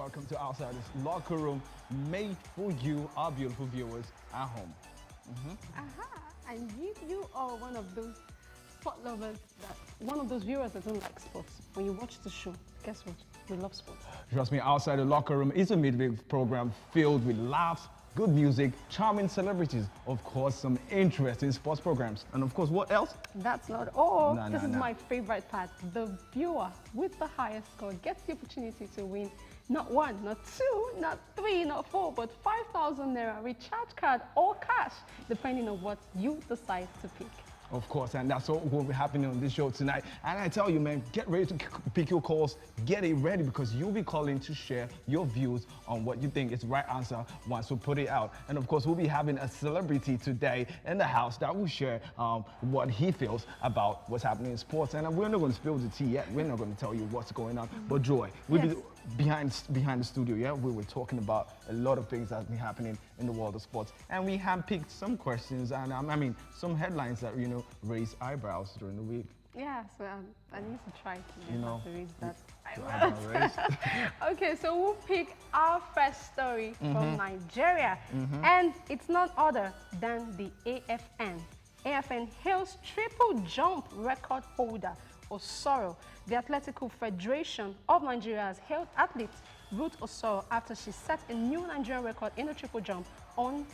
welcome to Outsiders Locker Room, made for you, our beautiful viewers at home. And you are one of those sport lovers, one of those viewers that don't like sports. When you watch the show, guess what? You love sports. Trust me, Outside the Locker Room is a midweek program filled with laughs, good music, charming celebrities, of course, some interesting sports programs. And of course, what else? That's not all. This is my favorite part. The viewer with the highest score gets the opportunity to win not one, not two, not three, not four, but 5,000 naira recharge card or cash, depending on what you decide to pick. Of course, and that's what will be happening on this show tonight. And I tell you, man, get ready to pick your calls. Get it ready because you'll be calling to share your views on what you think is the right answer once we put it out. And of course, we'll be having a celebrity today in the house that will share what he feels about what's happening in sports. And we're not going to spill the tea yet. We're not going to tell you what's going on. But Joy, we'll be behind the studio, yeah? We were talking about a lot of things that's been happening in the world of sports. And we have picked some questions and, I mean, some headlines that, you know, raise eyebrows during the week. Yeah, so I need to try to raise that eyebrows. Okay, so we'll pick our first story from Nigeria. And it's none other than the AFN. AFN hails triple jump record holder Osoro. The Athletical Federation of Nigeria has hailed athlete Ruth Osoro after she set a new Nigerian record in the triple jump on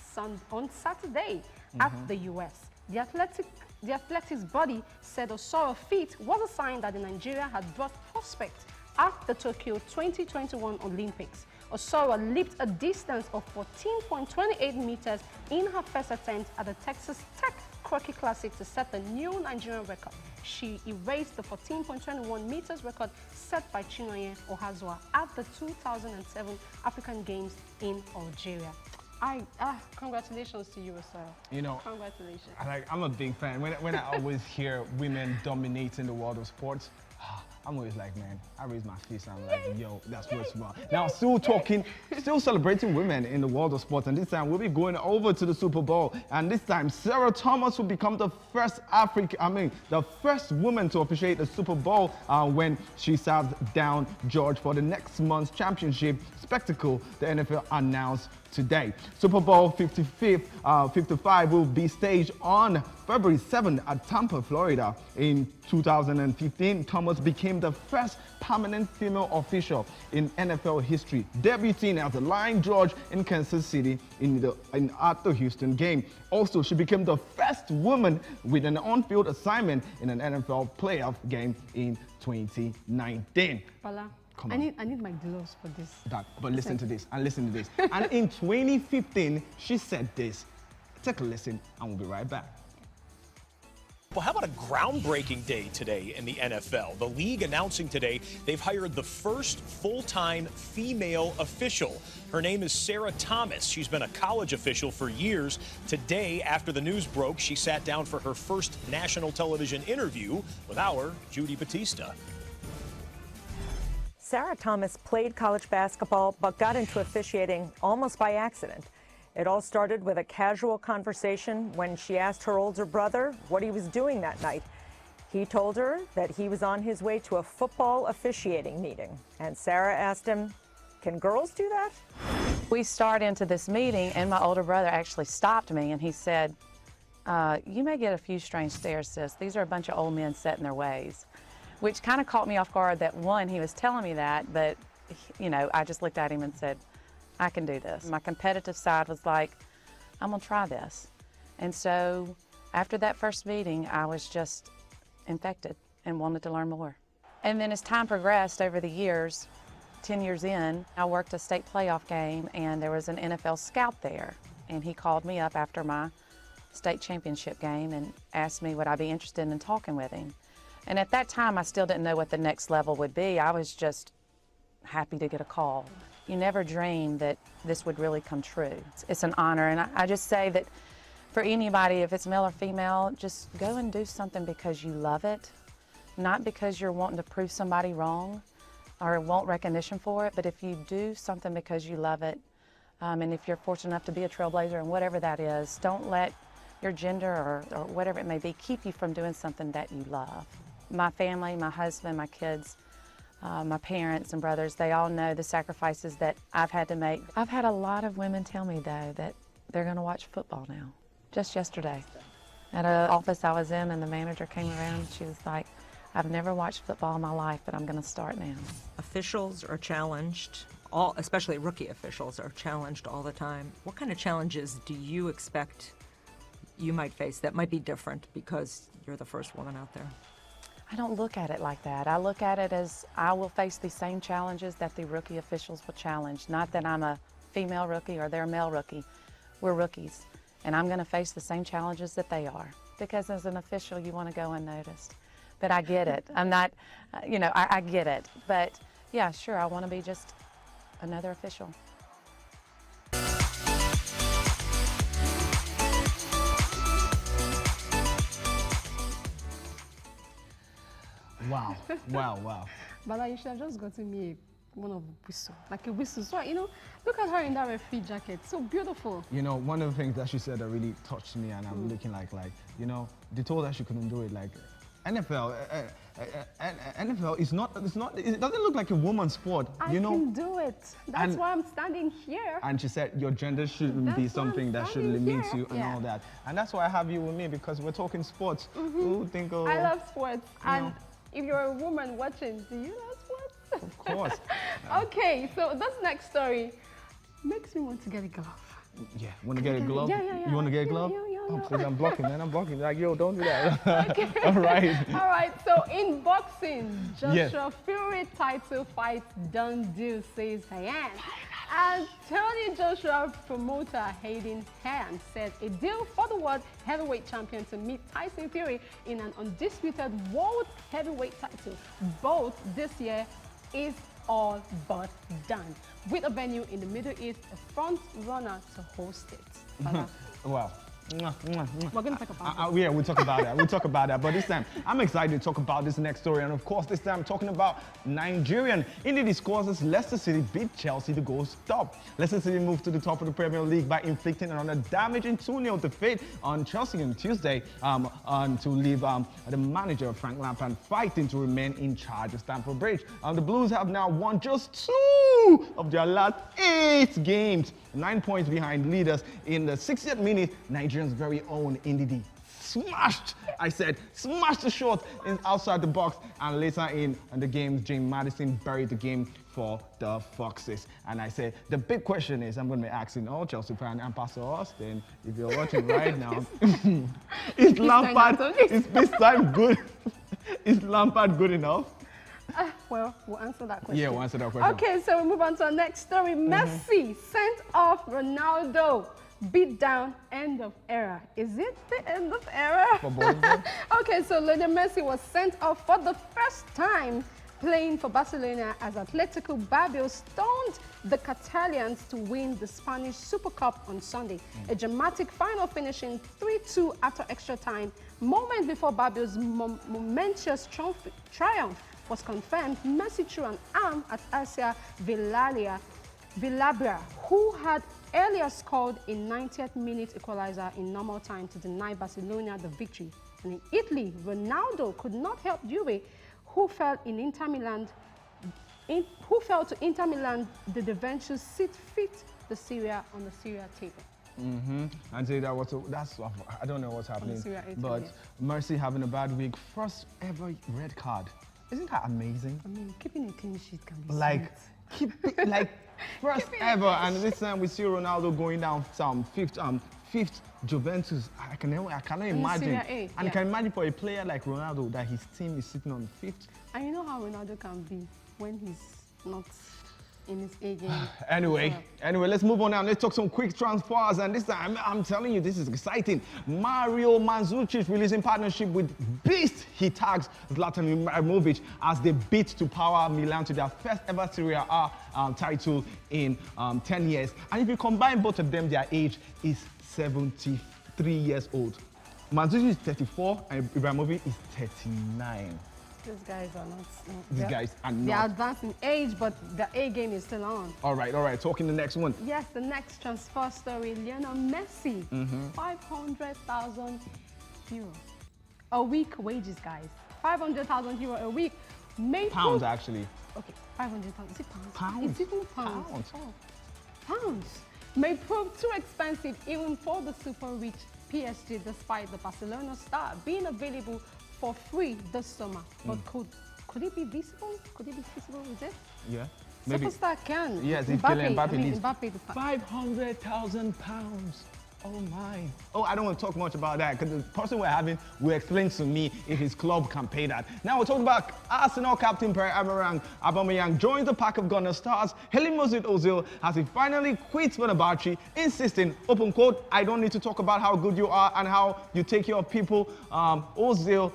Saturday at the US. The athletics body said Osoro's feat was a sign that Nigeria had brought prospects at the Tokyo 2021 Olympics. Osoro leaped a distance of 14.28 meters in her first attempt at the Texas Tech Crocky Classic to set the new Nigerian record. She erased the 14.21 meters record set by Chinonye Ohazua at the 2007 African Games in Algeria. Congratulations to you, Osoro. You know, congratulations. I'm a big fan. When I always hear women dominating the world of sports, I'm always like, man, I raise my fist and I'm like, yo, that's what's wrong. Now, still celebrating women in the world of sports, and this time we'll be going over to the Super Bowl, and this time Sarah Thomas will become the first first woman to officiate the Super Bowl when she serves down George for the next month's championship spectacle the NFL announced today. Super Bowl 55 will be staged on February 7 at Tampa, Florida. In 2015, Thomas became the first permanent female official in NFL history, debuting as a line judge in Kansas City at the Houston game. Also, she became the first woman with an on-field assignment in an NFL playoff game in 2019. Bala, I need my gloves for this. But listen to this, and listen to this. And in 2015, she said this. Take a listen, and we'll be right back. Well, how about a groundbreaking day today in the NFL? The league announcing today they've hired the first full-time female official. Her name is Sarah Thomas. She's been a college official for years. Today, after the news broke, she sat down for her first national television interview with our Judy Batista. Sarah Thomas played college basketball but got into officiating almost by accident. It all started with a casual conversation when she asked her older brother what he was doing that night. He told her that he was on his way to a football officiating meeting. And Sarah asked him, "Can girls do that?" We started into this meeting and my older brother actually stopped me and he said, "You may get a few strange stares, sis. These are a bunch of old men set in their ways." Which kind of caught me off guard that, one, he was telling me that, but, you know, I just looked at him and said, I can do this. My competitive side was like, I'm going to try this. And so after that first meeting, I was just infected and wanted to learn more. And then as time progressed over the years, 10 years in, I worked a state playoff game and there was an NFL scout there. And he called me up after my state championship game and asked me would I be interested in talking with him. And at that time, I still didn't know what the next level would be. I was just happy to get a call. You never dreamed that this would really come true. It's an honor, and I just say that for anybody, if it's male or female, just go and do something because you love it, not because you're wanting to prove somebody wrong or want recognition for it, but if you do something because you love it, and if you're fortunate enough to be a trailblazer and whatever that is, don't let your gender or whatever it may be keep you from doing something that you love. My family, my husband, my kids, my parents and brothers, they all know the sacrifices that I've had to make. I've had a lot of women tell me, though, that they're going to watch football now. Just yesterday, at an office I was in, and the manager came around, and she was like, I've never watched football in my life, but I'm going to start now. Officials are challenged, especially rookie officials are challenged all the time. What kind of challenges do you expect you might face that might be different because you're the first woman out there? I don't look at it like that. I look at it as I will face the same challenges that the rookie officials will challenge. Not that I'm a female rookie or they're a male rookie. We're rookies, and I'm going to face the same challenges that they are. Because as an official, you want to go unnoticed. But I get it. I'm not, I get it. But yeah, sure, I want to be just another official. Wow, wow. Bala, you should have just gotten me one of a whistle, like a whistle. So, look at her in that referee jacket. So beautiful. One of the things that she said that really touched me, and I'm looking like, they told her she couldn't do it. Like, NFL is not, it doesn't look like a woman's sport. I can do it. That's why I'm standing here. And she said your gender shouldn't be something that should limit you and all that. And that's why I have you with me, because we're talking sports. Who think of, I love sports. And if you're a woman watching, do you love sports? Of course. Okay, so this next story makes me want to get a glove. Yeah, want to get a glove? Yeah. You want to get a glove? Yeah. Oh, please, I'm blocking, man. I'm blocking. Like, yo, don't do that. Okay. All right. All right, so in boxing, Joshua Fury title fight done deal, says Hayan. And Tony Joshua promoter Hayden Hayan said a deal for the world heavyweight champion to meet Tyson Fury in an undisputed world heavyweight title both this year is all but done, with a venue in the Middle East a front runner to host it. Wow. We're going to talk about Yeah, we'll talk about that. We'll talk about that. But this time, I'm excited to talk about this next story. And of course, this time, I'm talking about Nigerian. Indeed, it scores as Leicester City beat Chelsea to go stop. Leicester City moved to the top of the Premier League by inflicting another damaging 2-0 defeat on Chelsea on Tuesday to leave the manager, Frank Lampard, fighting to remain in charge of Stamford Bridge. The Blues have now won just 2 of their last 8 games, 9 points behind leaders. In the 60th minute, Nigeria's very own Ndidi smashed the shot outside the box, and later in the game, James Maddison buried the game for the Foxes. And I said, the big question is, I'm going to be asking all Chelsea fans and Pastor Austin, if you're watching right now, is Lampard, is this time good? Is Lampard good enough? Well, we'll answer that question. Yeah, we'll answer that question. Okay, so we move on to our next story. Messi sent off Ronaldo. Beat down, end of era. Is it the end of era? For both of them? Okay, so Lionel Messi was sent off for the first time playing for Barcelona as Atletico Bilbao stoned the Catalans to win the Spanish Super Cup on Sunday. A dramatic final finishing 3-2 after extra time. Moments before Bilbao's momentous triumph was confirmed, Messi threw an arm at Alcia Villarreal, who had earlier scored a 90th minute equalizer in normal time to deny Barcelona the victory. And in Italy, Ronaldo could not help Juve, who fell to Inter Milan, the Juventus sit fifth the Serie on the Serie table. And say that I don't know what's happening, but Mercy having a bad week, first ever red card. Isn't that amazing? I mean, keeping a clean sheet can be first ever, and this time we see Ronaldo going down some fifth Juventus. I cannot imagine. And I can imagine for a player like Ronaldo that his team is sitting on 5th. And you know how Ronaldo can be when he's not in his A game. Anyway, let's move on now. Let's talk some quick transfers. And this time, I'm telling you, this is exciting. Mario Mandzukic releasing partnership with Beast. He tags Zlatan Ibrahimovic as they beat to power Milan to their first ever Serie A title in 10 years. And if you combine both of them, their age is 73 years old. Mandzukic is 34 and Ibrahimovic is 39. These guys are not. They are advanced in age, but the A game is still on. All right. Talking the next one. Yes, the next transfer story, Lionel Messi, 500,000 euros. A week wages, guys. 500,000 euros a week may Pounds, prove... actually. Okay, 500 pounds. Is it pounds? Pounds? It's even pounds. Pounds. Oh, pounds. May prove too expensive even for the super rich PSG, despite the Barcelona star being available for free this summer. But could it be visible? Could it be feasible with it? Yeah. Maybe. Superstar can. Yes, if Kylian Mbappe I mean, leaves. Mbappe, 500,000 pounds. Oh my. Oh, I don't want to talk much about that because the person we're having will explain to me if his club can pay that. Now we're talking about Arsenal captain Pierre-Emerick Aubameyang joins the pack of Ghana stars hailing Mesut Ozil as he finally quits Fenerbahce, insisting, open quote, "I don't need to talk about how good you are and how you take care of people." Ozil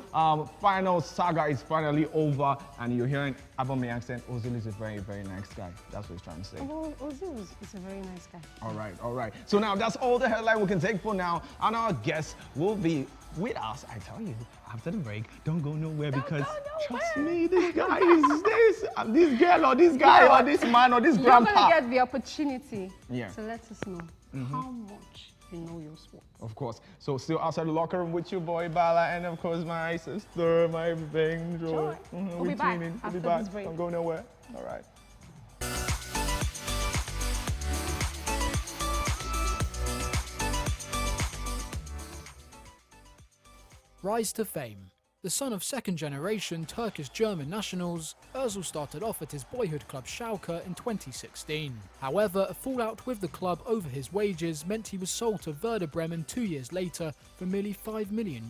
final saga is finally over, and you're hearing Aubameyang saying Ozil is a very, very nice guy. That's what he's trying to say. Oh, Ozil is a very nice guy. All right, all right. So now that's all the headline we can take for now, and our guest will be with us. I tell you, after the break, don't go nowhere because trust me, this guy is this girl or this guy or this man or this grandpa. You're gonna get the opportunity Yeah. to let us know how much you know your sport. Of course. So still outside the locker room with your boy Bala and of course my sister, my everything, Joy. Sure. We'll be back after this break. Don't go nowhere. All right. Rise to fame. The son of second-generation Turkish-German nationals, Ozil started off at his boyhood club Schalke in 2016. However, a fallout with the club over his wages meant he was sold to Werder Bremen 2 years later for merely €5 million.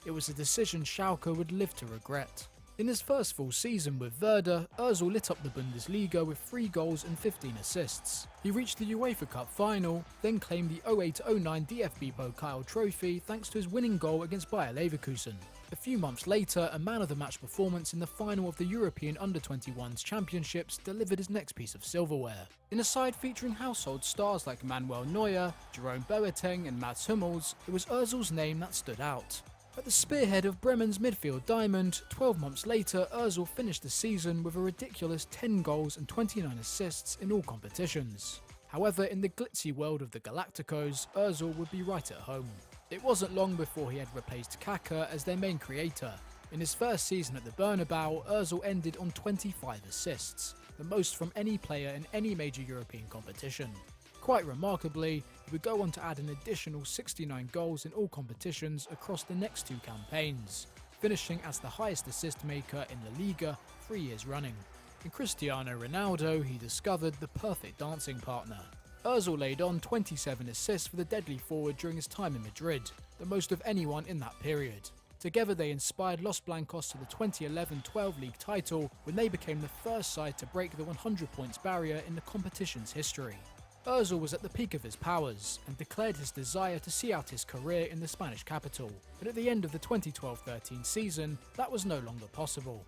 It was a decision Schalke would live to regret. In his first full season with Werder, Ozil lit up the Bundesliga with 3 goals and 15 assists. He reached the UEFA Cup final, then claimed the 08-09 DFB Pokal trophy thanks to his winning goal against Bayer Leverkusen. A few months later, a man-of-the-match performance in the final of the European Under-21s Championships delivered his next piece of silverware. In a side featuring household stars like Manuel Neuer, Jerome Boateng and Mats Hummels, it was Ozil's name that stood out. At the spearhead of Bremen's midfield diamond, 12 months later, Ozil finished the season with a ridiculous 10 goals and 29 assists in all competitions. However, in the glitzy world of the Galacticos, Ozil would be right at home. It wasn't long before he had replaced Kaká as their main creator. In his first season at the Bernabeu, Ozil ended on 25 assists, the most from any player in any major European competition. Quite remarkably, he would go on to add an additional 69 goals in all competitions across the next 2 campaigns, finishing as the highest assist maker in La Liga 3 years running. In Cristiano Ronaldo, he discovered the perfect dancing partner. Ozil laid on 27 assists for the deadly forward during his time in Madrid, the most of anyone in that period. Together they inspired Los Blancos to the 2011-12 league title when they became the first side to break the 100 points barrier in the competition's history. Ozil was at the peak of his powers and declared his desire to see out his career in the Spanish capital, but at the end of the 2012-13 season, that was no longer possible.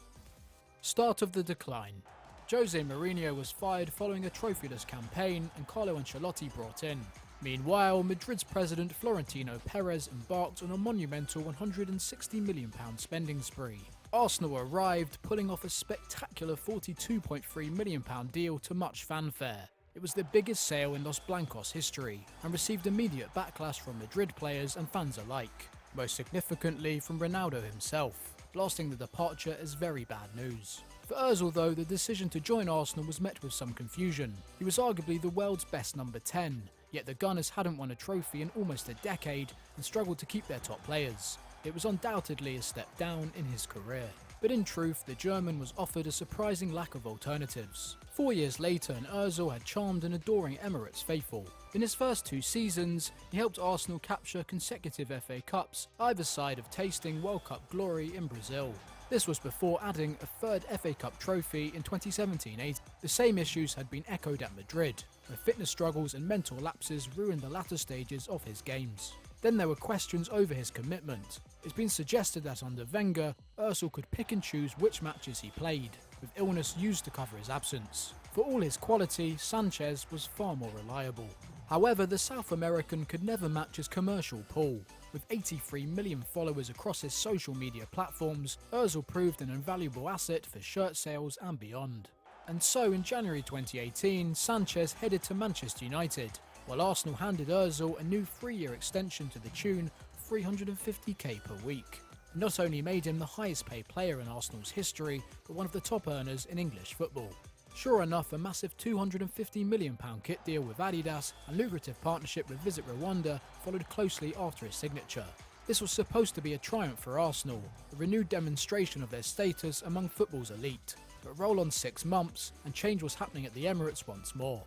Start of the decline. Jose Mourinho was fired following a trophyless campaign and Carlo Ancelotti brought in. Meanwhile, Madrid's president Florentino Perez embarked on a monumental £160 million spending spree. Arsenal arrived, pulling off a spectacular £42.3 million deal to much fanfare. It was the biggest sale in Los Blancos history and received immediate backlash from Madrid players and fans alike, most significantly from Ronaldo himself, blasting the departure as very bad news. For Ozil though, the decision to join Arsenal was met with some confusion. He was arguably the world's best number 10, yet the Gunners hadn't won a trophy in almost a decade and struggled to keep their top players. It was undoubtedly a step down in his career. But in truth, the German was offered a surprising lack of alternatives. 4 years later, and Ozil had charmed an adoring Emirates faithful. In his first 2 seasons, he helped Arsenal capture consecutive FA Cups, either side of tasting World Cup glory in Brazil. This was before adding a 3rd FA Cup trophy in 2017-18. The same issues had been echoed at Madrid, where fitness struggles and mental lapses ruined the latter stages of his games. Then there were questions over his commitment. It's been suggested that under Wenger, Ozil could pick and choose which matches he played, with illness used to cover his absence. For all his quality, Sanchez was far more reliable. However, the South American could never match his commercial pull. With 83 million followers across his social media platforms, Ozil proved an invaluable asset for shirt sales and beyond. And so in January 2018, Sanchez headed to Manchester United, while Arsenal handed Ozil a new 3-year extension to the tune of £350k per week. and not only made him the highest paid player in Arsenal's history, but one of the top earners in English football. Sure enough, a massive £250 million kit deal with Adidas and lucrative partnership with Visit Rwanda followed closely after his signature. This was supposed to be a triumph for Arsenal, a renewed demonstration of their status among football's elite. But roll on 6 months, and change was happening at the Emirates once more.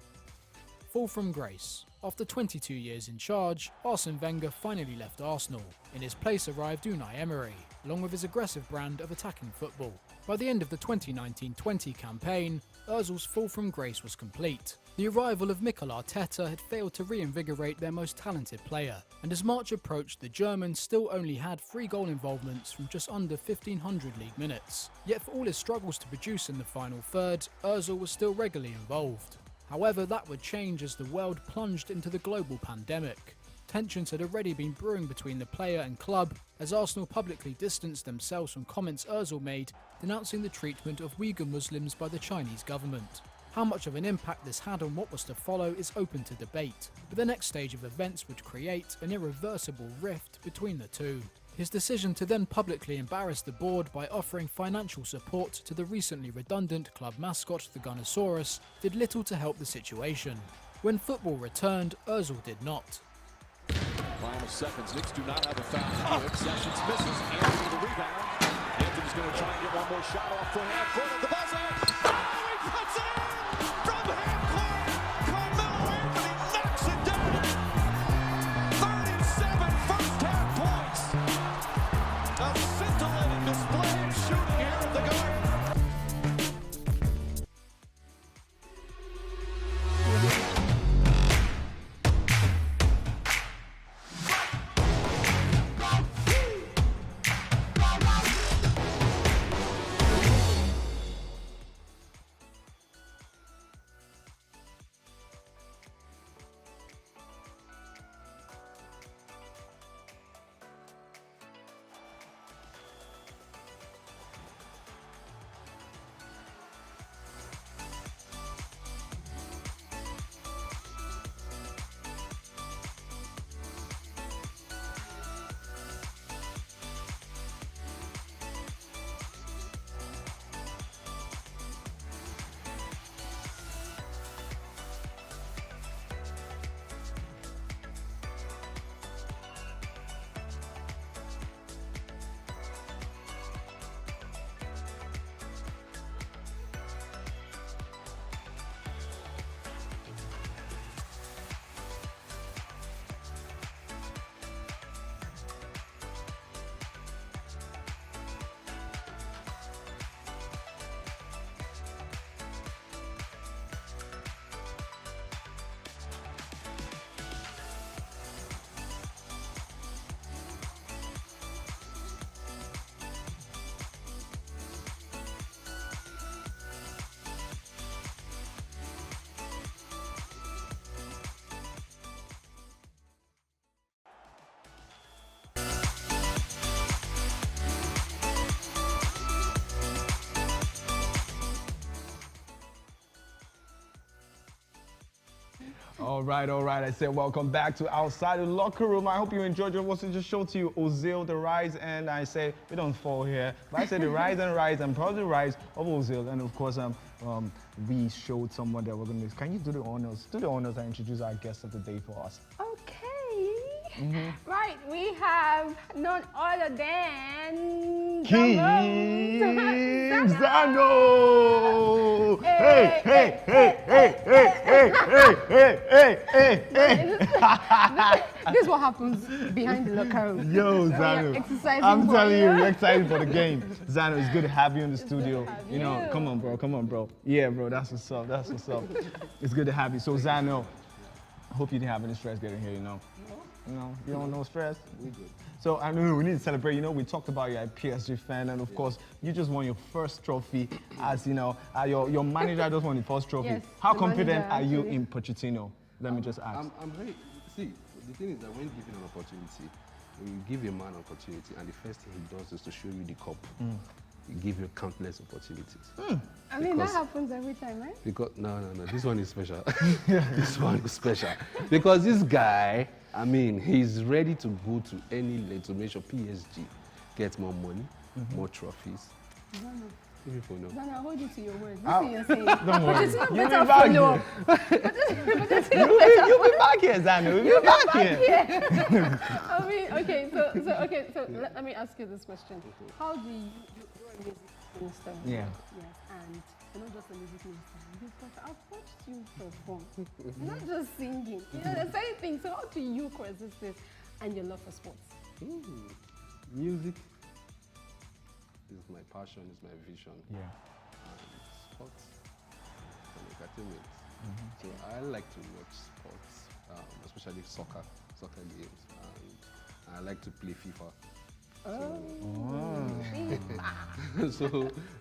Fall from grace. After 22 years in charge, Arsene Wenger finally left Arsenal. In his place arrived Unai Emery, along with his aggressive brand of attacking football. By the end of the 2019-20 campaign, Ozil's fall from grace was complete. The arrival of Mikel Arteta had failed to reinvigorate their most talented player, and as March approached, the German still only had 3 goal involvements from just under 1,500 league minutes. Yet for all his struggles to produce in the final third, Ozil was still regularly involved. However, that would change as the world plunged into the global pandemic. Tensions had already been brewing between the player and club, as Arsenal publicly distanced themselves from comments Ozil made denouncing the treatment of Uyghur Muslims by the Chinese government. How much of an impact this had on what was to follow is open to debate, but the next stage of events would create an irreversible rift between the two. His decision to then publicly embarrass the board by offering financial support to the recently redundant club mascot, the Gunnosaurus, did little to help the situation. When football returned, Ozil did not. Final seconds, Knicks do not have a foul. Good. Sessions misses, Anthony the rebound. Anthony's going to try and get one more shot off from half court at the buzzer. Oh, he puts it in from half court. Carmelo Anthony knocks it down. 37 first half points. A scintillating display of shooting here at the Garden. All right. I said welcome back to Outside the Locker Room. I hope you enjoyed your watching the show to you, Ozil, the rise, and I say we don't fall here, but I said the rise and probably the rise of Ozil, and of course we showed someone that we're going to. Can you do the honors? Do the honors and introduce our guest of the day for us. Okay. Right, we have none other than King Xano. Hey. This is what happens behind the locker room. Yo, Xano. I'm telling you, we're excited for the game. Xano, it's good to have you in the studio. You know, come on, bro. Yeah, bro, that's what's up. It's good to have you. So, Xano, I hope you didn't have any stress getting here, you know. No, you don't know stress? We good. So I know we need to celebrate. You know, we talked about you're a PSG fan, and of course, you just won your first trophy. As you know, your manager just won the first trophy. Yes, how confident are you in Pochettino? Let me just ask. I'm very. See, the thing is that when given an opportunity, when you give a man an opportunity, and the first thing he does is to show you the cup. He give you countless opportunities. I mean, that happens every time, right? Because no, this one is special. This one is special because this guy, I mean, he's ready to go to any league to make sure PSG get more money, more trophies. Xano, People know. Xano, I hold you to your word. Listen, you're saying. Don't worry. It's not You'll be better back follow here. up. You'll be back here, Xano. You'll be back here. I mean, okay, so let me ask you this question. How do you're a music minister? Yeah. Yes, and you're not just a music minister. I've watched you perform. You're not just singing. There's certain things. So how do you coexist this and your love for sports? Music is my passion, is my vision. Yeah. And sports and entertainment. So I like to watch sports, especially soccer games, and I like to play FIFA.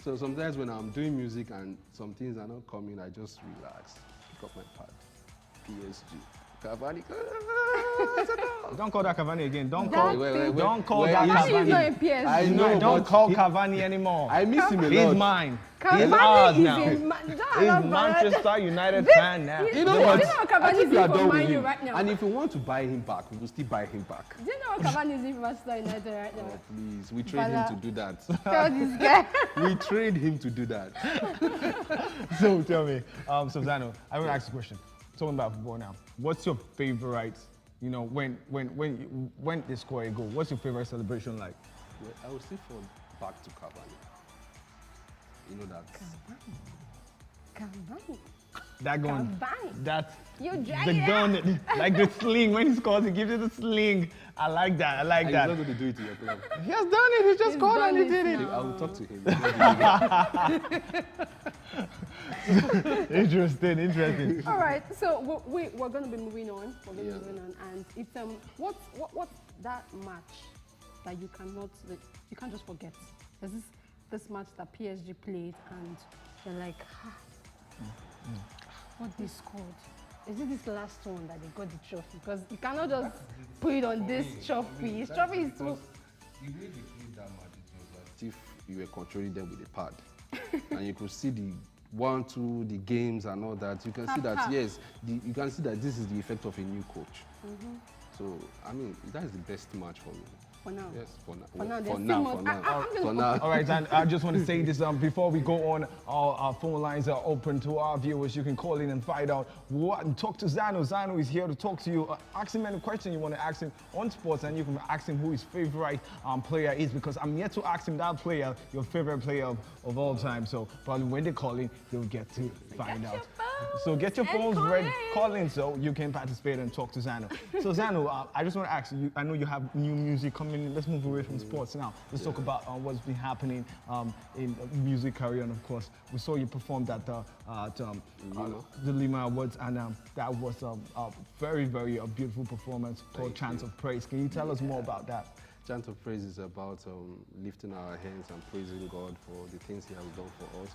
So sometimes when I'm doing music and some things are not coming, I just relax, pick up my pad, PSG, Cavani. Don't call that Cavani again. Don't That call. thing- Don't call Where that is Cavani is not Cavani. in PSG. I know, Don't but call Cavani anymore. I miss him a lot. He's mine. He's Cavani ours is now. in He's Manchester United fan now. You know Do what? you know what Cavani I is think we in are for done with Man U him. right now? And if we want to buy him back, we will still buy him back. Do you know what Cavani is in for Manchester United right now? Oh, please, we trade him to do that. Tell this guy. We trade him to do that. So tell me, so Xano, I want to ask you a question. Talking about football now, what's your favorite? You know, when they score a goal, what's your favorite celebration like? Well, I will still fall back to Cavani. You know that. Cavani. That gun, Cavani. that's You drag the it gun, like the sling. When he scores, he gives you the sling. I like that. I like And he's not that. going to do it to your club. He has done it. He just He's scored and he done did it it. now. I will talk to him. Interesting. All right, so we're going to be moving on. We're going to Yeah. be moving on, and it's what's that match that you cannot, like, you can't just forget. There's this match that PSG played, and you're like, what they scored. Is it this last one that they got the trophy? Because you cannot just put it on this trophy. This trophy is too. The way they played that match, it was as if you were controlling them with a pad. And you could see the 1-2, the games and all that. You can see that, yes, you can see that this is the effect of a new coach. So, I mean, that is the best match for me. For now. Yes, for now. For now, For there's now, still for more- now. I'm For gonna- now. All right, and I just want to say this before we go on. Our phone lines are open to our viewers. You can call in and find out what and talk to Xano. Xano is here to talk to you. Ask him any question you want to ask him on sports, and you can ask him who his favorite player is, because I'm yet to ask him that player, your favorite player of all time. So probably when they call in, you'll get to find out. So get your and phones call ready, in. call in so you can participate and talk to Xano. So Xano, I just want to ask you, I know you have new music coming in. Let's move away from sports now. Let's talk about what's been happening in music career. And of course, we saw you performed at the Lima Awards, and that was a very, very beautiful performance called Chants of Praise. Can you tell us more about that? Chant of Praise is about lifting our hands and praising God for the things He has done for us.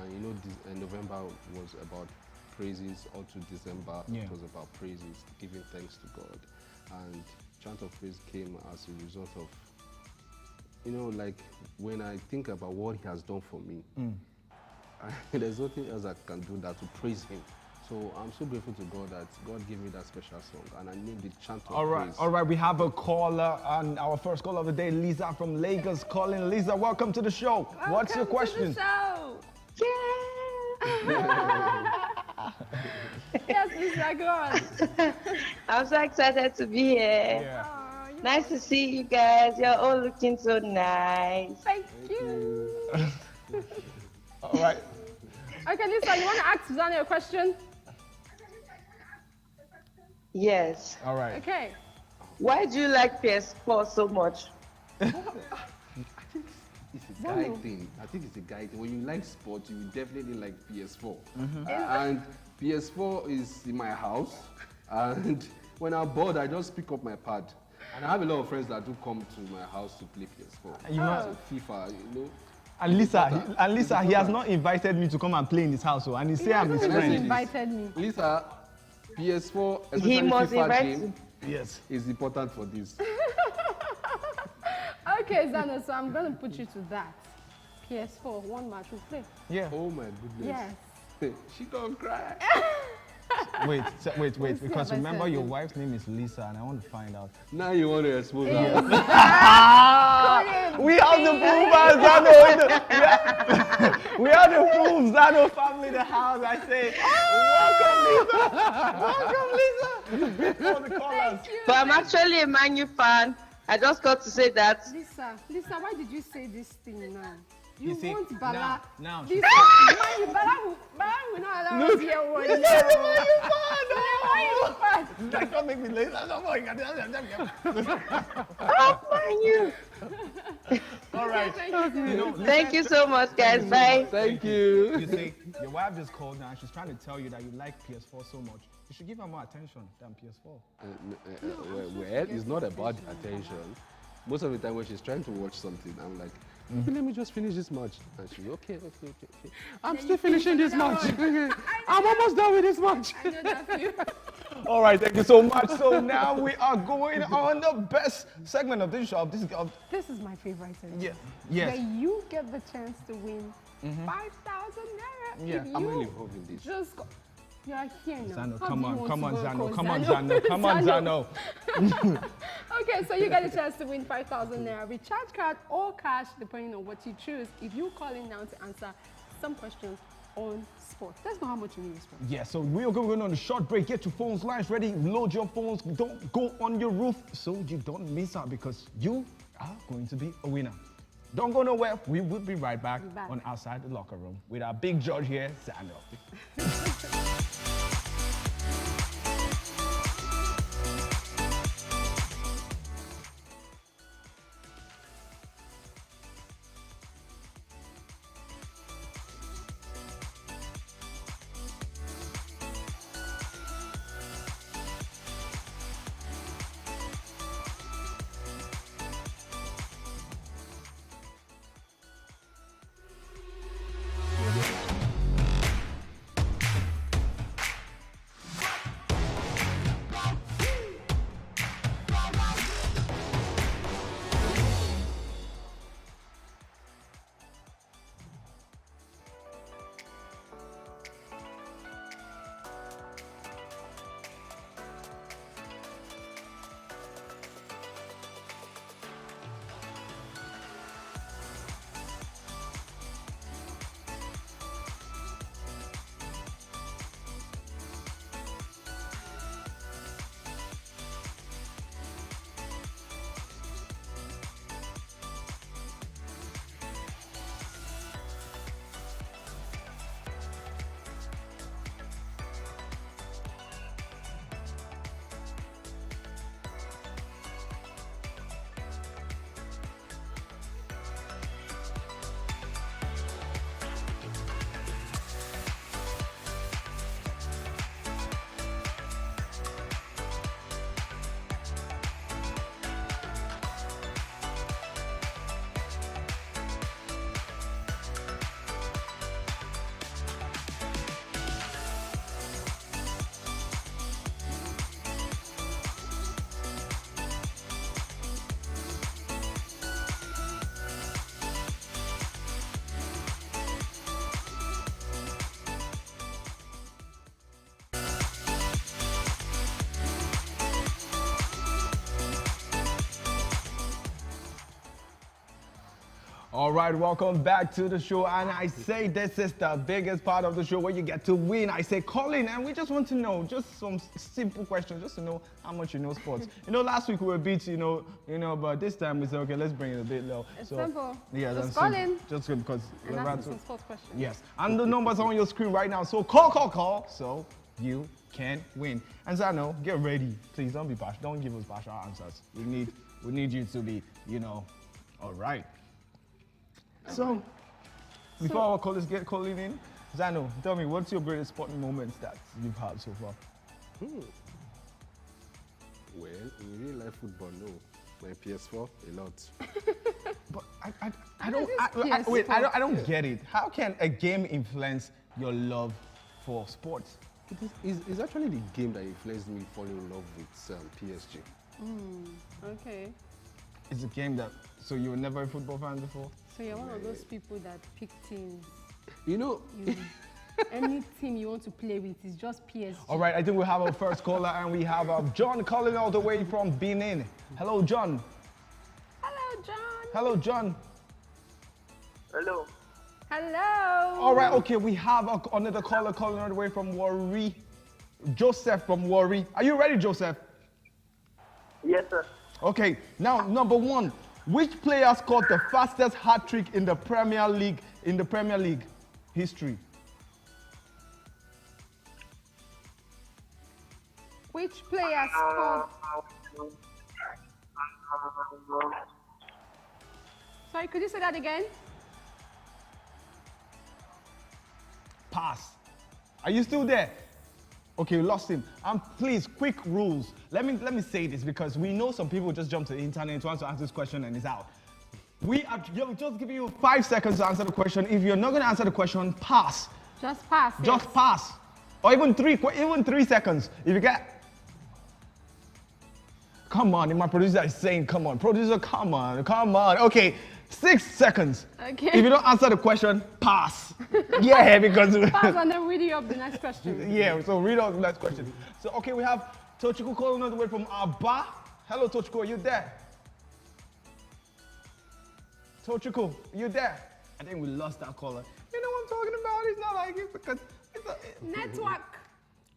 And you know, November was about praises, all to December Yeah. it was about praises, giving thanks to God. And Chant of Praise came as a result of, you know, like when I think about what He has done for me, there's nothing else I can do that to praise Him. So I'm so grateful to God that God gave me that special song, and I named it Chant of Praise. All right, we have a caller, and our first caller of the day, Lisa from Lagos calling. Lisa, welcome to the show. What's your question? Welcome to the show. Yes, Lisa, go on. I'm so excited to be here. Yeah. Nice to see you guys. You're all looking so nice. Thank you. All right. Okay, Lisa, you want to ask Xano a question? Yes. All right. Okay. Why do you like PS4 so much? It's a guy thing. I think it's a guy thing. When you like sport, you definitely like PS4. And PS4 is in my house. And when I'm bored, I just pick up my pad. And I have a lot of friends that do come to my house to play PS4. You know, FIFA, you know. and Lisa, he has not invited me to come and play in his house, and he say I'm his Can I say friend. this? Invited me. Lisa, PS4, He especially must FIFA invite game, you. Yes. is important for this. Okay, Xano, so I'm going to put you to that. PS4, one match we'll play. Yeah. Oh my goodness. Yes. She don't cry. wait, because have I remember said your it? wife's name is Lisa, and I want to find out. Now you want to expose her. We have the full Xano in the, we have the full Xano family in the house. I say, welcome Lisa, before the callers. But I'm actually a Man U fan. I just got to say that. Lisa, why did you say this thing now? You see, want Bala. now This Bala will not allow us here. You said the Man U fan. That don't make me lazy. Oh, Man U. All right. Thank you so much, guys. Bye. Thank you. You see, your wife just called now. She's trying to tell you that you like PS4 so much. You should give her more attention than PS4. Well, it's not about attention. Most of the time when she's trying to watch something, I'm like, "Okay, let me just finish this match." And she's okay. I'm still finishing this match. I'm almost done with this match. I know that feeling. All right, thank you so much. So now we are going on the best segment of this show. This is my favorite segment. Yeah. Yes. Where you get the chance to win 5,000 naira. Yeah. If I'm you really involved in this. just go. You're here now. Xano, How come do you on, want come to on, go Xano, call come on, Xano? Xano, come on, Xano. Okay, so you get a chance to win 5,000 naira. Recharge card or cash, depending on what you choose. If you call in now to answer some questions on sports. That's not how much you need in sports. Yeah, so we are going on a short break. Get your phones lines ready. Load your phones. Don't go on your roof so you don't miss out because you are going to be a winner. Don't go nowhere. We will be right back on Outside the Locker Room with our big judge here, Xano. All right, welcome back to the show. And I say this is the biggest part of the show where you get to win. I say call in, and we just want to know, just some simple questions, just to know how much you know sports. Last week we were beat, but this time we said, okay, let's bring it a bit low. It's simple. Yeah, just that's call simple. in. Just good because And ask some sports questions. Yes, and the numbers are on your screen right now. So call, so you can win. And Xano, get ready, please. Don't be partial. Don't give us partial answers. We need you to be, all right. So, before our callers get calling in, Xano, tell me, what's your greatest sporting moments that you've had so far? Well, in real life football, no. My PS4, a lot. But I don't get it. How can a game influence your love for sports? It's actually the game that influenced me falling in love with PSG. Okay. It's a game that, so you were never a football fan before? So you're one of those people that pick teams. any team you want to play with. It's just PSG. All right, I think we have our first caller, and we have John calling all the way from Benin. Hello, John. Hello, John. Hello, John. Hello. Hello. All right, okay, we have another caller calling all the way from Warri. Joseph from Warri. Are you ready, Joseph? Yes, sir. Okay, now number one. Which player scored the fastest hat trick in the Premier League history? Which player scored? Sorry, could you say that again? Pass. Are you still there? Okay, we lost him. Please, quick rules. Let me say this because we know some people just jump to the internet and want to answer this question and it's out. We are just giving you 5 seconds to answer the question. If you're not going to answer the question, pass. Just pass. Just yes. pass. Or even 3 seconds. If you get... Come on, if my producer is saying, come on. Producer, come on. Okay, 6 seconds. Okay. If you don't answer the question, pass. Yeah, because... Pass and then read you up the next question. Yeah, so read out the next question. So, okay, we have Tochiko calling all the way from Aba. Hello, Tochiko, are you there? Tochiko, are you there? I think we lost that caller. You know what I'm talking about? It's not like it because it's a... Network.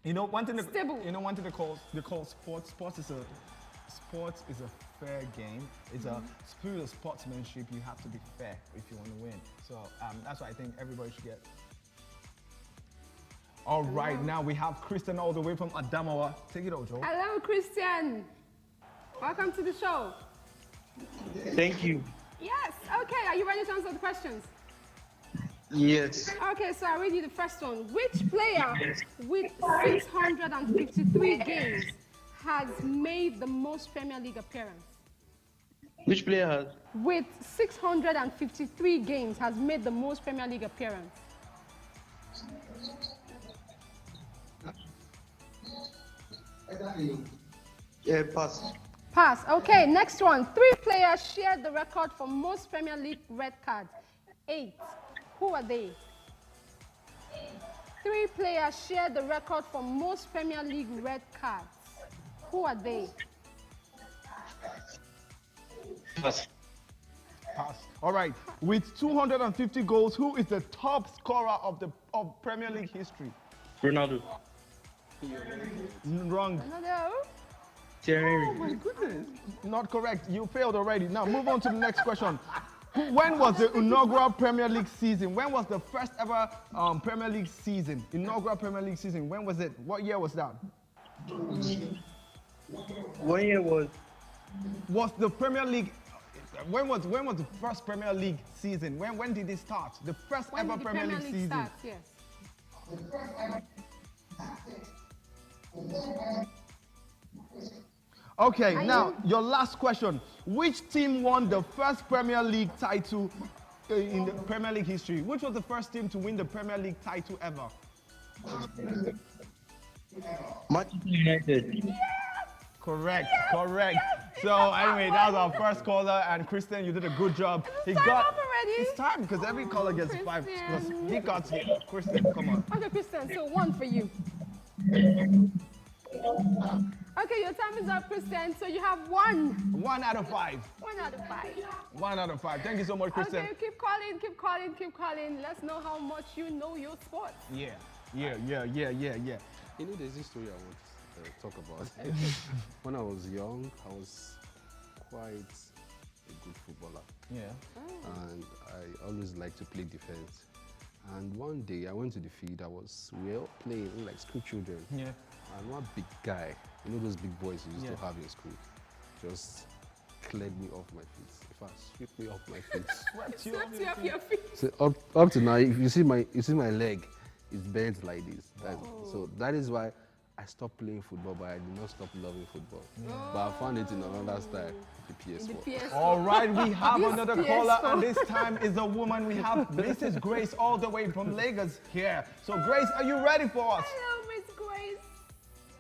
You know, one thing Stable. they call sports. Sports is a fair game. It's a spirit of sportsmanship. You have to be fair if you want to win. So that's why I think everybody should get. All right, now we have Christian all the way from Adamawa. Take it out, Joe. Hello, Christian. Welcome to the show. Thank you. Yes. Okay. Are you ready to answer the questions? Yes. Okay. So I'll read you the first one. Which player with 653 games has made the most Premier League appearance? Which player has? With 653 games has made the most Premier League appearance. Yeah, pass. Pass. Okay, next one. 3 players shared the record for most Premier League red cards. 8. Who are they? 3 players shared the record for most Premier League red cards. Who are they? Pass. Pass. All right. With 250 goals, who is the top scorer of Premier League history? Ronaldo. Wrong. Another. Thierry. Oh my goodness. Not correct. You failed already. Now move on to the next question. When was the inaugural Premier League season? When was the first ever Premier League season? Inaugural Premier League season. When was it? What year was that? 1 year was the Premier League? When was the first Premier League season? When did it start? The first When ever did the Premier League season. start? Yes. Okay, now your last question. Which team won the first Premier League title in the Premier League history? Which was the first team to win the Premier League title ever? Manchester United. Correct, correct. So anyway, that was our first caller, and Christian, you did a good job. It's time up already. It's time because every caller gets 5 because he got it. Christian, come on. Okay, Christian, so 1 for you. Okay, your time is up, Christian. So you have 1. 1 out of 5. 1 out of 5. 1 out of 5. Thank you so much, Christian. Okay, keep calling, keep calling, keep calling. Let's know how much you know your sports. Yeah. You know, there's this story I want to talk about. When I was young, I was quite a good footballer. Yeah. And I always liked to play defense. And one day I went to the field. We were all playing like school children. Yeah. And one big guy, you know those big boys you used to have in school, just cleared me off my feet. In fact, swept me off my feet. Swept you off your feet. So up to now, if you see my leg, it's bent like this. So that is why I stopped playing football, but I did not stop loving football. But I found it in another style, the PS4. All right, we have another caller, and this time is a woman. We have Mrs. Grace all the way from Lagos here. So Grace, are you ready for us? Hello, Miss Grace.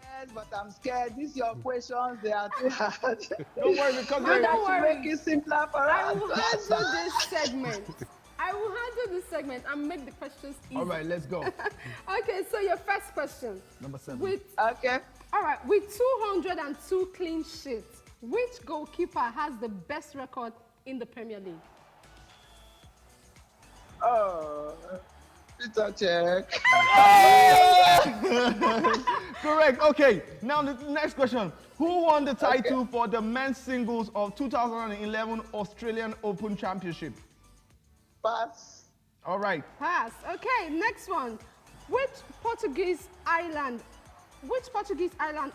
Yes, but I'm scared. These your questions, they are too hard. Don't worry, because don't worry. Make it simpler for I us. will handle this segment. I will handle this segment and make the questions easy. All right, let's go. Okay, so your first question. Number 7. Okay. All right, with 202 clean sheets, which goalkeeper has the best record in the Premier League? Oh, Peter check. Correct. Okay. Now the next question. Who won the title for the men's singles of 2011 Australian Open Championship? Pass. All right. Pass. Okay, next one. Which Portuguese island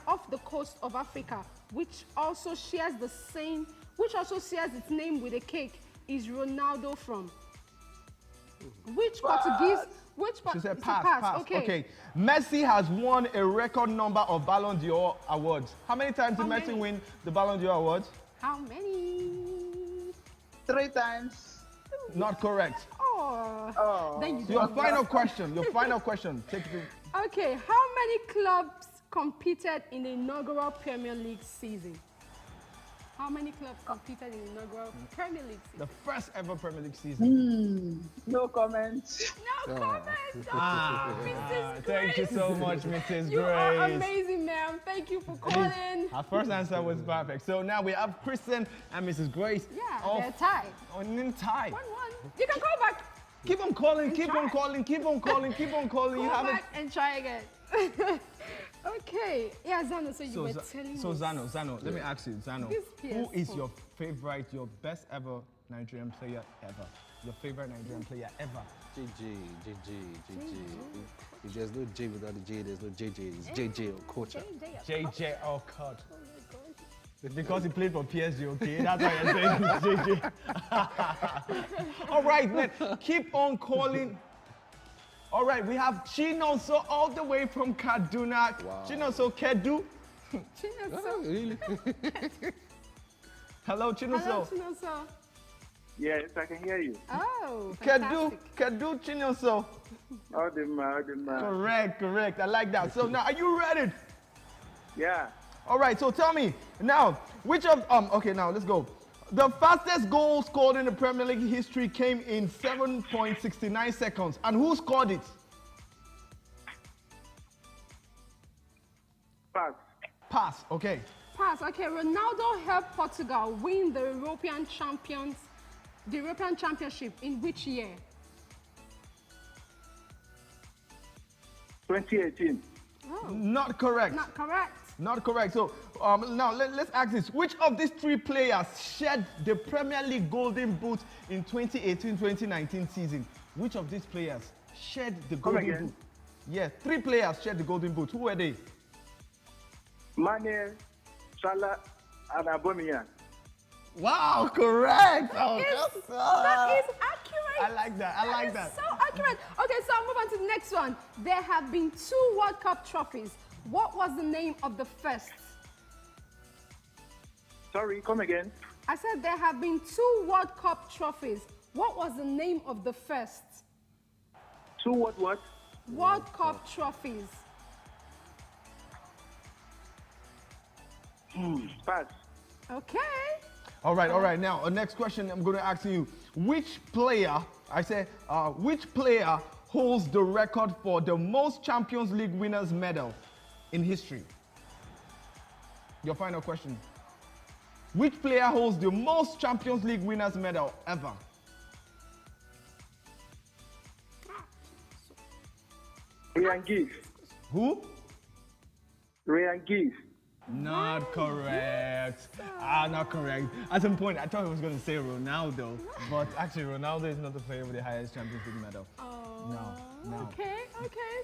off the coast of Africa, which also shares its name with a cake, is Ronaldo from? Which Portuguese? She said it's a pass. Okay. Messi has won a record number of Ballon d'Or awards. How many times did Messi win the Ballon d'Or awards? How many? 3 times. Not correct. Oh. Then you Your don't final know. question. Your final question. Take it. Okay, how many clubs competed in the inaugural Premier League season? How many clubs competed in the inaugural Premier League season? The first ever Premier League season. No comment. No comment. Mrs. Thank you Grace. so much, Mrs. You are Grace. amazing, ma'am. Thank you for calling. Her first answer was perfect. So now we have Kristen and Mrs. Grace. Yeah, they're tied. Tied. 1-1. You can call back. Keep on calling, keep on calling, keep on calling, keep on calling. You Call have it. back and try again. Okay. Yeah, Zano, so you were telling So us. Zano, let me ask you, Zano, This who is PS4. your favorite, your best ever Nigerian player ever? Your favorite Nigerian player ever? JJ. If there's no J without the J, there's no JJ. It's JJ Okocha. JJ Okocha. It's because he played for PSG, okay? That's why you're saying JJ. All right, man, keep on calling. All right, we have Chinoso all the way from Kaduna. Wow. Chinoso Kedu. Chinoso. Really? Hello, Chinoso. Hello, Chinoso. Yes, I can hear you. Oh, Kedu, fantastic. Kedu Chinoso. All the man. Correct. I like that. So now, are you ready? Yeah. All right, so tell me now, which of okay, now let's go. The fastest goal scored in the Premier League history came in 7.69 seconds. And who scored it? Pass. Pass, okay. Pass. Okay, Ronaldo helped Portugal win the European Championship in which year? 2018. Oh, Not correct. not correct. Not correct. So now let's ask this. Which of these 3 players shared the Premier League Golden Boot in 2018-2019 season? Which of these players shared the Golden again. Boot? Yeah, 3 players shared the Golden Boot. Who were they? Mane, Salah, and Aubameyang. Wow, correct. Oh, That is accurate. I like that. I like That is that. so accurate. Okay, so I'll move on to the next one. There have been 2 World Cup trophies. What was the name of the first? Sorry, come again. I said there have been 2 World Cup trophies. What was the name of the first? 2 what? World Cup trophies. Pass. Okay. All right. Now, next question I'm going to ask you. Which player holds the record for the most Champions League winners medal in history? Your final question. Which player holds the most Champions League winners medal ever? Ryan Giggs. Who? Ryan Giggs. Not correct. Not correct. At some point, I thought he was going to say Ronaldo, but actually, Ronaldo is not the player with the highest Champions League medal. No. Okay.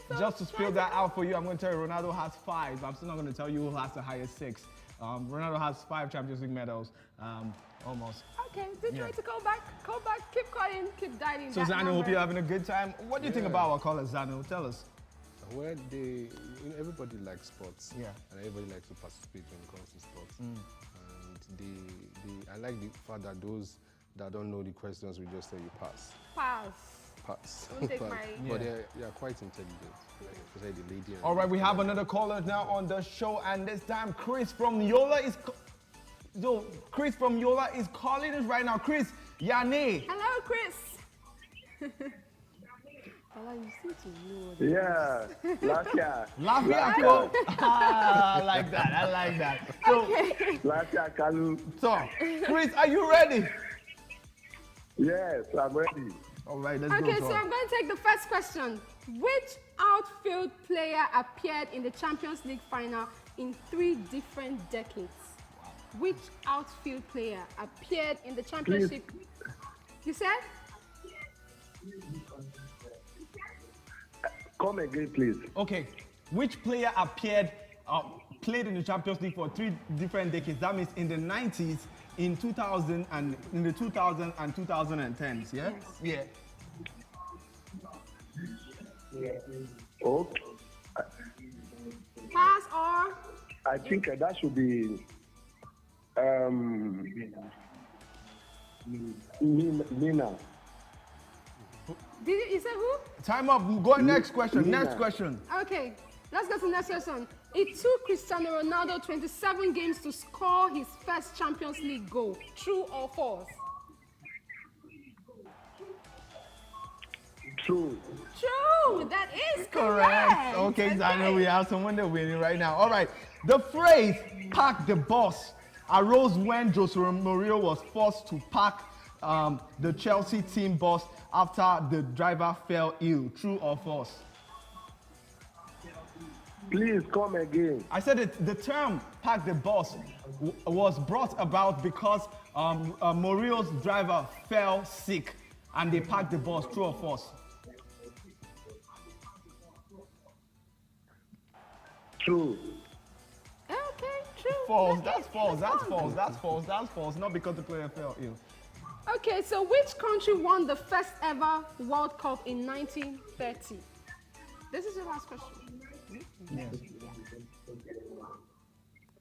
So Just to spill that out for you, I'm going to tell you Ronaldo has 5. I'm still not going to tell you who has the highest 6. Ronaldo has 5 Champions League medals, almost. Okay, did you like to call back? Call back, keep calling, keep dialing. So that Xano, hope number. you're having a good time. What do you think about our caller, Xano? Tell us. Well, everybody likes sports. Yeah. And everybody likes to participate when it comes to sports. And I like the fact that those that don't know the questions will just tell you pass. Pass. Don't take Pass. my- But they're quite intelligent, like, especially the lady. All right, we have another caller now on the show, and this time Chris from Yola is calling us right now. Chris, Yane. Hello, Chris. You seem to know. Yeah, Latia. Lafia. I like that. I like that. So, Latia Kalu. so, Chris, are you ready? Yes, I'm ready. All right, let's Okay, go. so I'm going to take the first question. Which outfield player appeared in the Champions League final in 3 different decades? Which outfield player appeared in the Champions League? You said? Come again, please. Okay, which player played in the Champions League for 3 different decades? That means in the 90s, in 2000, and in the 2000 and 2010s. Yeah. Yes. Yeah. Okay. Pass or? I think that should be Nina. You say who? Time up. Go next question. Next question. Okay, let's go to the next question. It took Cristiano Ronaldo 27 games to score his first Champions League goal. True or false? True. True. That is correct. Okay, Xano, we have someone that winning right now. All right. The phrase "park the bus" arose when Jose Mourinho was forced to park the Chelsea team bus after the driver fell ill. True or false? Please come again. I said the term "park the bus" was brought about because Mourinho's driver fell sick and they parked the bus. True or false? True. Okay, true. False. That's false. That's false. That's false. That's false. Not because the player fell ill. Okay, so which country won the first ever World Cup in 1930? This is your last question. Yes.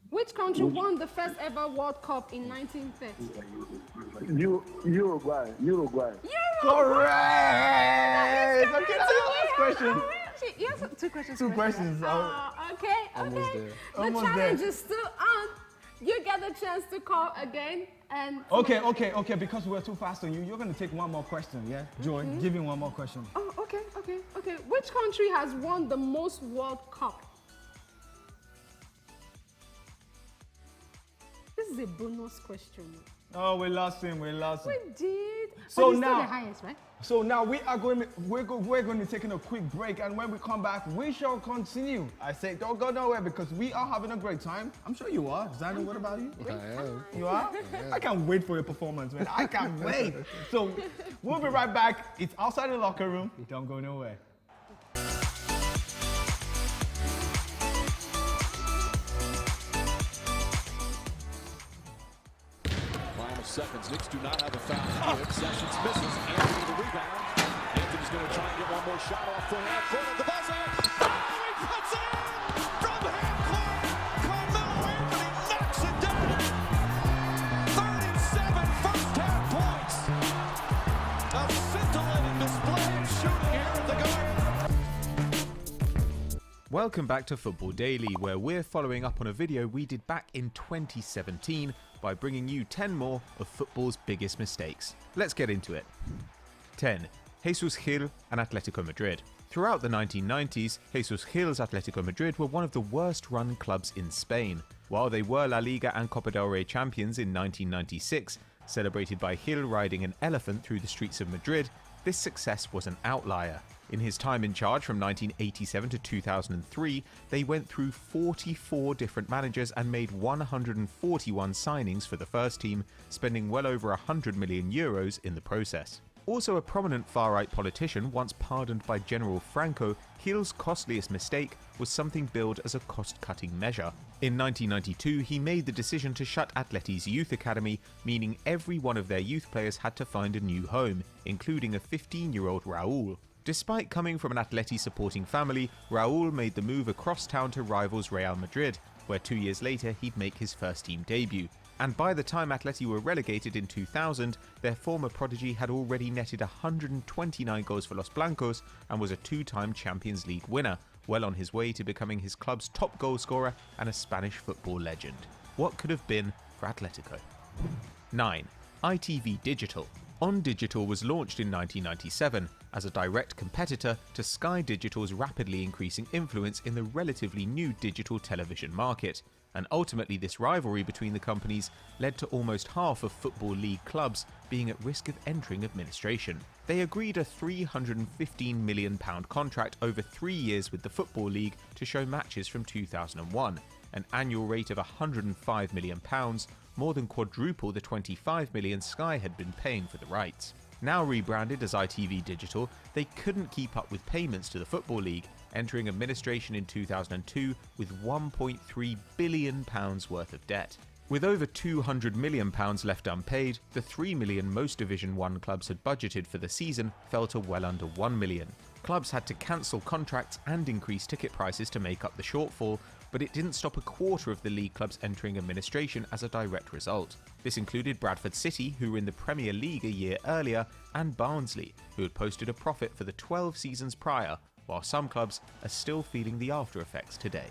Which country won the first ever World Cup in 1930? Uruguay. Correct. Okay, that's the last question. You have 2 questions. 2 questions. Okay. Almost there. The challenge is still on. You get the chance to call again. And Okay. Because we're too fast on you, you're gonna take one more question. Yeah, Joy, give him one more question. Oh, okay. Which country has won the most World Cup? This is a bonus question. Oh, we lost him. We We did. So But he's still now- the highest, right? So now we're going to be taking a quick break, and when we come back, we shall continue. I say don't go nowhere because we are having a great time. I'm sure you are. Xano, what about you? I am. You are? I can't wait for your performance, man. I can't wait. So we'll be right back. It's outside the locker room. Don't go nowhere. Final seconds. Knicks do not have a foul here. Sessions misses. Anthony the rebound. Anthony's going to try and get one more shot off the half court. The buzzer. Oh, he puts it in from half court. Carmelo Anthony knocks it down. 37 first half points. A scintillating display of shooting here at the Garden. Welcome back to Football Daily, where we're following up on a video we did back in 2017 by bringing you 10 more of football's biggest mistakes. Let's get into it. 10. Jesus Gil and Atletico Madrid. Throughout the 1990s, Jesus Gil's Atletico Madrid were one of the worst run clubs in Spain. While they were La Liga and Copa del Rey champions in 1996, celebrated by Gil riding an elephant through the streets of Madrid, this success was an outlier. In his time in charge from 1987 to 2003, they went through 44 different managers and made 141 signings for the first team, spending well over 100 million euros in the process. Also a prominent far-right politician once pardoned by General Franco, Gil's costliest mistake was something billed as a cost-cutting measure. In 1992, he made the decision to shut Atleti's youth academy, meaning every one of their youth players had to find a new home, including a 15-year-old Raúl. Despite coming from an Atleti supporting family, Raúl made the move across town to rivals Real Madrid, where 2 years later he'd make his first team debut. And by the time Atleti were relegated in 2000, their former prodigy had already netted 129 goals for Los Blancos and was a 2-time Champions League winner, well on his way to becoming his club's top goal scorer and a Spanish football legend. What could have been for Atletico? 9. ITV Digital. On Digital was launched in 1997 as a direct competitor to Sky Digital's rapidly increasing influence in the relatively new digital television market, and ultimately this rivalry between the companies led to almost half of Football League clubs being at risk of entering administration. They agreed a £315 million contract over 3 years with the Football League to show matches from 2001, an annual rate of £105 million, more than quadruple the £25 million Sky had been paying for the rights. Now rebranded as ITV Digital, they couldn't keep up with payments to the Football League, entering administration in 2002 with £1.3 billion worth of debt. With over £200 million left unpaid, the £3 million most Division 1 clubs had budgeted for the season fell to well under £1 million. Clubs had to cancel contracts and increase ticket prices to make up the shortfall, but it didn't stop a quarter of the league clubs entering administration as a direct result. This included Bradford City, who were in the Premier League a year earlier, and Barnsley, who had posted a profit for the 12 seasons prior, while some clubs are still feeling the after effects today.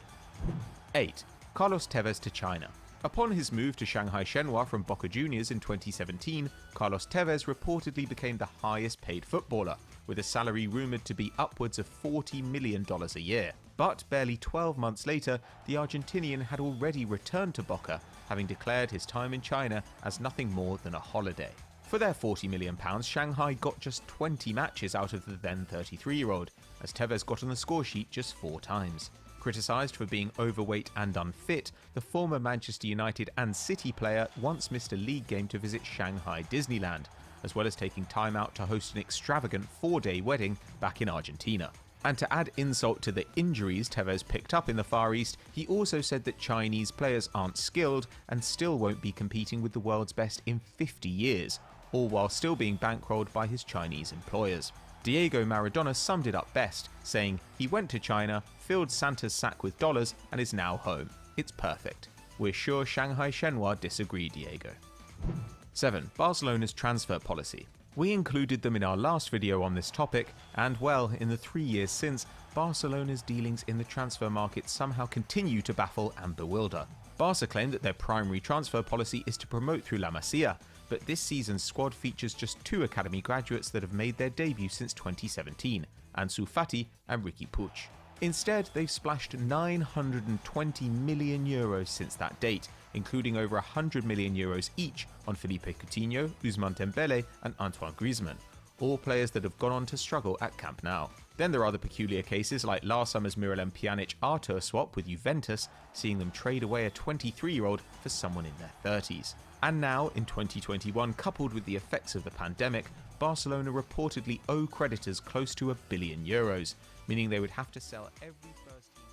8. Carlos Tevez to China. Upon his move to Shanghai Shenhua from Boca Juniors in 2017, Carlos Tevez reportedly became the highest paid footballer, with a salary rumoured to be upwards of $40 million a year. But barely 12 months later, the Argentinian had already returned to Boca, having declared his time in China as nothing more than a holiday. For their £40 million, Shanghai got just 20 matches out of the then 33-year-old, as Tevez got on the score sheet just 4 times. Criticised for being overweight and unfit, the former Manchester United and City player once missed a league game to visit Shanghai Disneyland, as well as taking time out to host an extravagant 4-day wedding back in Argentina. And to add insult to the injuries Tevez picked up in the Far East, he also said that Chinese players aren't skilled and still won't be competing with the world's best in 50 years, all while still being bankrolled by his Chinese employers. Diego Maradona summed it up best, saying, "He went to China, filled Santa's sack with dollars, and is now home. It's perfect. We're sure Shanghai Shenhua disagree, Diego." 7. Barcelona's transfer policy. We included them in our last video on this topic, and well, in the 3 years since, Barcelona's dealings in the transfer market somehow continue to baffle and bewilder. Barca claim that their primary transfer policy is to promote through La Masia, but this season's squad features just 2 academy graduates that have made their debut since 2017, Ansu Fati and Riqui Puig. Instead, they've splashed €920 million since that date, including over €100 million each on Felipe Coutinho, Ousmane Dembele and Antoine Griezmann, all players that have gone on to struggle at Camp Nou. Then there are the peculiar cases like last summer's Miralem Pjanic-Arthur swap with Juventus, seeing them trade away a 23-year-old for someone in their 30s. And now, in 2021, coupled with the effects of the pandemic, Barcelona reportedly owe creditors close to €1 billion, meaning they would have to sell every first team.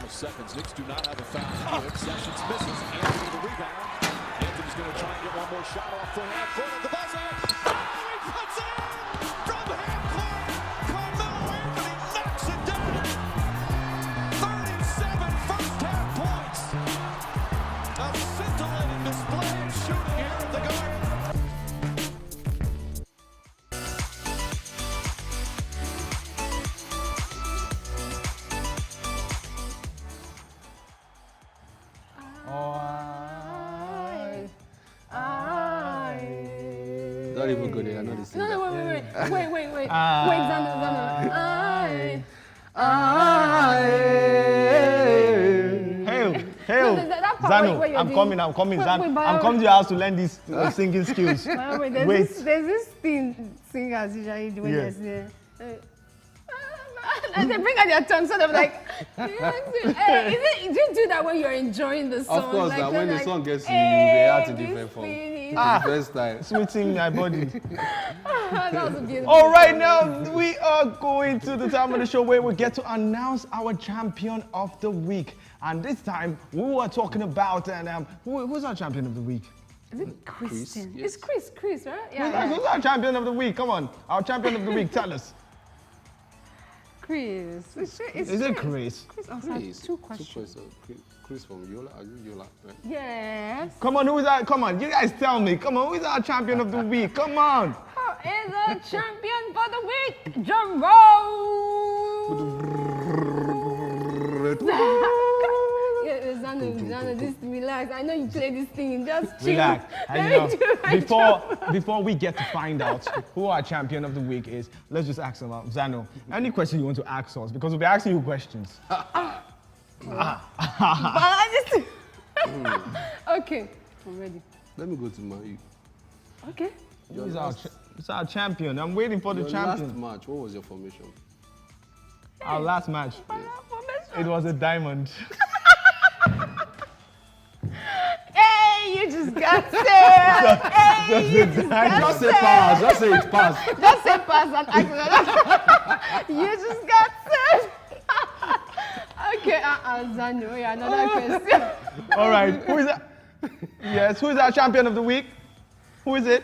of seconds. Knicks do not have a foul here. Sessions misses. Anthony with the rebound. Anthony's going to try and get one more shot off the half court of the buzzer. Oh, he puts it in from half court. Carmelo Anthony knocks it down. 37 first half points. A scintillating display of shooting here at the Garden. Not even good. I know this. No, wait, Xano. Hail, that part where Xano, you're I'm doing- coming, Wait, Xano. wait, I'm coming to your house to learn these singing skills. Wait, there's this thing singers usually do when Yeah. they're singing. And they bring out their tongue sort of like, do you do that when you're enjoying the song? Of course, like, when the like, song gets to you, you react in this different form. feeling. First time. Sweeting my body. That was a beautiful All right, song. now we are going to the time of the show where we get to announce our champion of the week. And this time we were talking about, and who's our champion of the week? Is it Christian? Yes. It's Chris, right? Yeah. Who's our champion of the week? Come on, our champion of the week. Tell us. Chris. Is it Chris? Chris also has two questions. Chris from Yola. Are you Yola? Right? Yes. Come on, who is that? Come on, you guys tell me. Come on, who is our champion of the week? Come on. Who is our champion for the week? Jerome. Xano, just relax. I know you play this thing. Just chill. Relax. Let me do my job. Before we get to find out who our champion of the week is, let's just ask them out. Xano, any question you want to ask us? Because we'll be asking you questions. But I just... Okay, I'm ready. Let me go to my. Okay. Who's our champion? I'm waiting for the Your champion. last match, what was your formation? Our last match, it was a diamond. Hey, you just got saved. Hey, you just got Just say pass. Just say it pass. Just say pass and accident. You just got saved. Okay, Xano, yeah, another question. All right, who is that? Yes, who is our champion of the week? Who is it?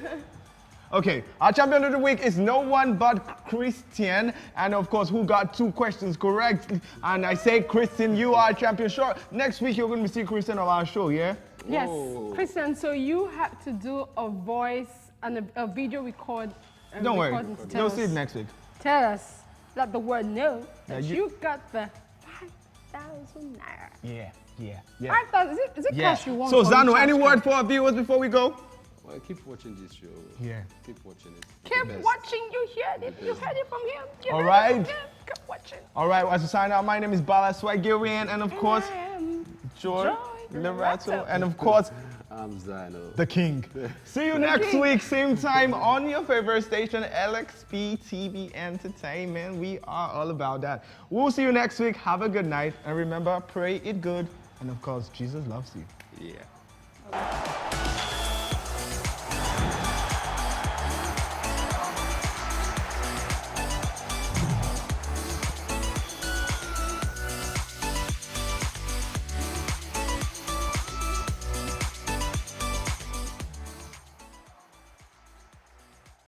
Okay, our champion of the week is no one but Christian, and of course, who got 2 questions correct. And I say, Christian, you are champion. Sure, next week you're going to see Christian on our show, yeah? Yes, Whoa. Christian, so you have to do a voice and a video record. Don't worry, recording to tell you'll us. see it next week. Tell us, let the world know that Yeah, you got the 5,000 naira. Yeah. 5,000, is it cash you want? So, or Xano, recharge any card? word for our viewers before we go? Well, keep watching this show. Yeah. Keep watching it. It's the Keep best. watching, you heard it. You heard it from him. You All heard it right. from him. Keep watching. All right, as a sign out, my name is Bala Swagirian, and of course, I am Joy Liberato. Liberato, and of course, I'm Xano. the King. See you next week, same time on your favorite station, LXP TV Entertainment. We are all about that. We'll see you next week. Have a good night, and remember, pray it good, and of course, Jesus loves you. Yeah.